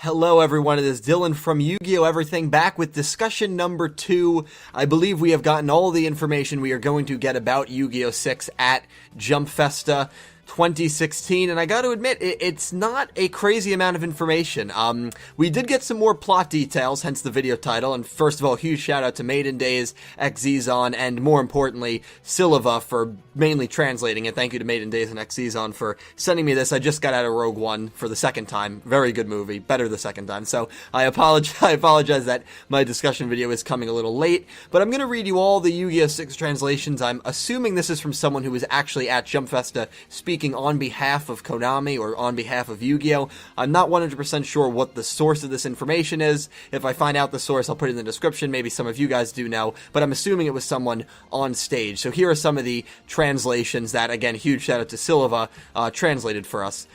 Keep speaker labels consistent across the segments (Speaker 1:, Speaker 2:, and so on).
Speaker 1: Hello everyone, it is Dylan from Yu-Gi-Oh! Everything, back with discussion number 2. I believe we have gotten all the information we are going to get about Yu-Gi-Oh! 6 at Jump Festa 2016, and I gotta admit, it's not a crazy amount of information. We did get some more plot details, hence the video title, and first of all, huge shout out to Maiden Days, Xzon, and more importantly, Silva for mainly translating it. Thank you to Maiden Days and Xzon for sending me this. I just got out of Rogue One for the second time. Very good movie, better the second time, so I apologize that my discussion video is coming a little late, but I'm gonna read you all the Yu-Gi-Oh! 6 translations. I'm assuming this is from someone who was actually at Jump Festa speaking on behalf of Konami or on behalf of Yu-Gi-Oh! I'm not 100% sure what the source of this information is. If I find out the source, I'll put it in the description. Maybe some of you guys do know, but I'm assuming it was someone on stage. So here are some of the translations that, again, huge shout out to Silva, translated for us.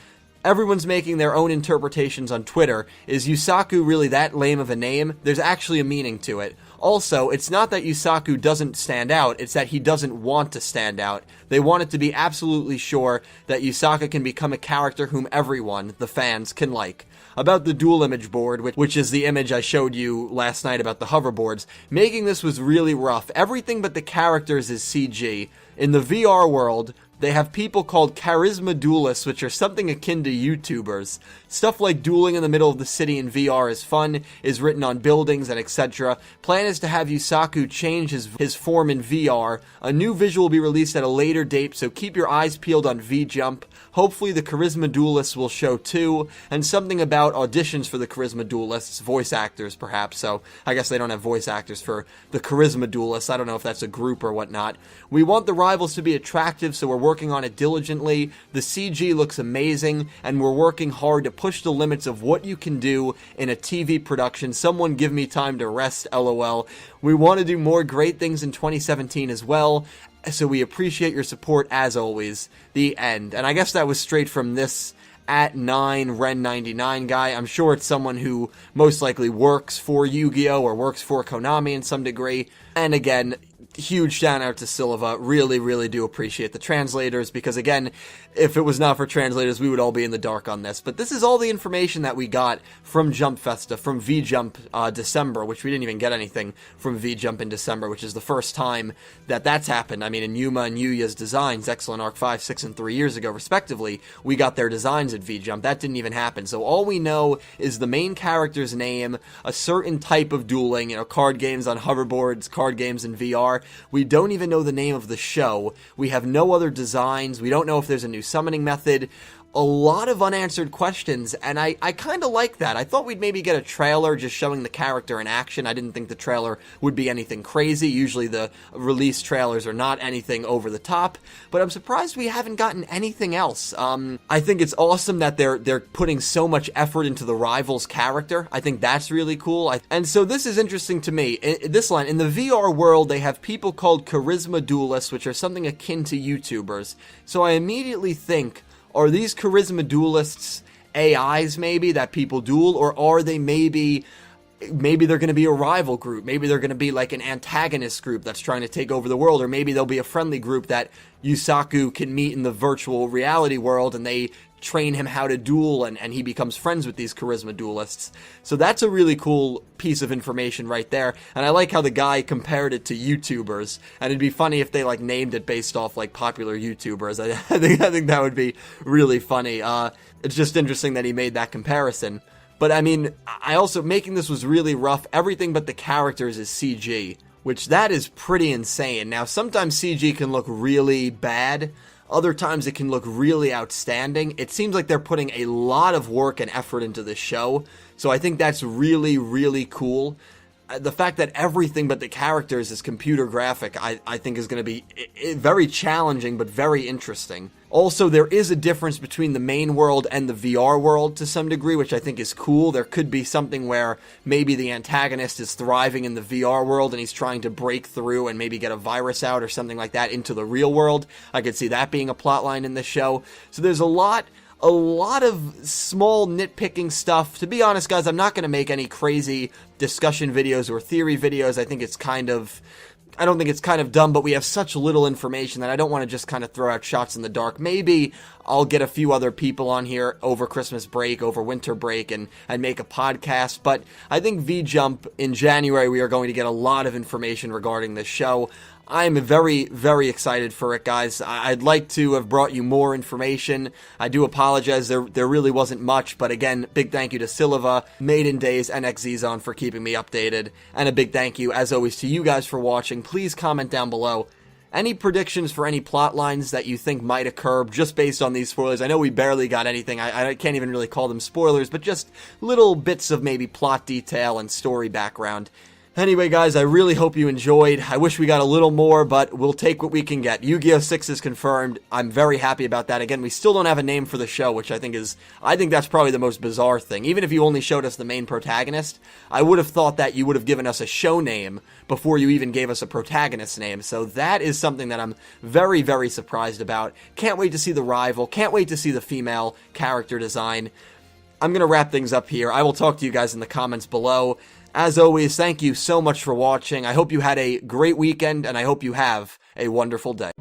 Speaker 1: Everyone's making their own interpretations on Twitter. Is Yusaku really that lame of a name? There's actually a meaning to it. Also, it's not that Yusaku doesn't stand out, it's that he doesn't want to stand out. They wanted to be absolutely sure that Yusaka can become a character whom everyone, the fans, can like. About the duel image board, which is the image I showed you last night about the hoverboards, making this was really rough. Everything but the characters is CG. In the VR world, they have people called charisma duelists, which are something akin to YouTubers. Stuff like dueling in the middle of the city in VR is fun, is written on buildings and etc. Plan is to have Yusaku change his form in VR. A new visual will be released at a later date, so keep your eyes peeled on V-Jump. Hopefully the charisma duelists will show too, and something about auditions for the charisma duelists, voice actors perhaps, so I guess they don't have voice actors for the charisma duelists. I don't know if that's a group or whatnot. We want the rivals to be attractive, so we're working on it diligently. The CG looks amazing, and we're working hard to push the limits of what you can do in a TV production. Someone give me time to rest, LOL. We want to do more great things in 2017 as well, so we appreciate your support as always. The end. And I guess that was straight from this at 9 Ren99 guy. I'm sure it's someone who most likely works for Yu-Gi-Oh! Or works for Konami in some degree. And again, huge shout out to Silva. Really do appreciate the translators, because again, if it was not for translators, we would all be in the dark on this. But this is all the information that we got from Jump Festa, from V-Jump December, which we didn't even get anything from V-Jump in December, which is the first time that that's happened. I mean, in Yuma and Yuya's designs, Excellent Arc 5, 6, and 3 years ago, respectively, we got their designs at V-Jump. That didn't even happen. So all we know is the main character's name, a certain type of dueling, card games on hoverboards, card games in VR. We don't even know the name of the show. We have no other designs. We don't know if there's a new summoning method. A lot of unanswered questions, and I kind of like that. I thought we'd maybe get a trailer just showing the character in action. I didn't think the trailer would be anything crazy. Usually the release trailers are not anything over the top, but I'm surprised we haven't gotten anything else. I think it's awesome that they're putting so much effort into the rival's character. I think that's really cool. And so this is interesting to me. This line, in the VR world, they have people called charisma duelists, which are something akin to YouTubers. So I immediately think, are these charisma duelists AIs maybe that people duel, or are they maybe they're going to be a rival group, maybe they're going to be like an antagonist group that's trying to take over the world, or maybe they'll be a friendly group that Yusaku can meet in the virtual reality world and they train him how to duel and he becomes friends with these charisma duelists. So that's a really cool piece of information right there, and I like how the guy compared it to YouTubers, and it'd be funny if they named it based off popular YouTubers. I think that would be really funny. It's just interesting that he made that comparison. But I mean, I also, making this was really rough. Everything but the characters is CG, which that is pretty insane. Now, sometimes CG can look really bad. Other times it can look really outstanding. It seems like they're putting a lot of work and effort into this show, so I think that's really cool. The fact that everything but the characters is computer graphic, I think is going to be very challenging, but very interesting. Also, there is a difference between the main world and the VR world to some degree, which I think is cool. There could be something where maybe the antagonist is thriving in the VR world and he's trying to break through and maybe get a virus out or something like that into the real world. I could see that being a plotline in this show. So there's a lot of small nitpicking stuff. To be honest, guys, I'm not going to make any crazy discussion videos or theory videos. I think it's kind of I don't think it's kind of dumb, but we have such little information that I don't want to just kind of throw out shots in the dark. Maybe I'll get a few other people on here over Christmas break, over winter break, and make a podcast. But I think V-Jump in January, we are going to get a lot of information regarding this show. I'm very, very excited for it, guys. I'd like to have brought you more information. I do apologize, there really wasn't much, but again, big thank you to Silva, Maiden Days, and XZone for keeping me updated, and a big thank you, as always, to you guys for watching. Please comment down below any predictions for any plot lines that you think might occur just based on these spoilers. I know we barely got anything, I can't even really call them spoilers, but just little bits of maybe plot detail and story background. Anyway, guys, I really hope you enjoyed. I wish we got a little more, but we'll take what we can get. Yu-Gi-Oh! 6 is confirmed. I'm very happy about that. Again, we still don't have a name for the show, which I think that's probably the most bizarre thing. Even if you only showed us the main protagonist, I would have thought that you would have given us a show name before you even gave us a protagonist name. So that is something that I'm very, very surprised about. Can't wait to see the rival. Can't wait to see the female character design. I'm going to wrap things up here. I will talk to you guys in the comments below. As always, thank you so much for watching. I hope you had a great weekend, and I hope you have a wonderful day.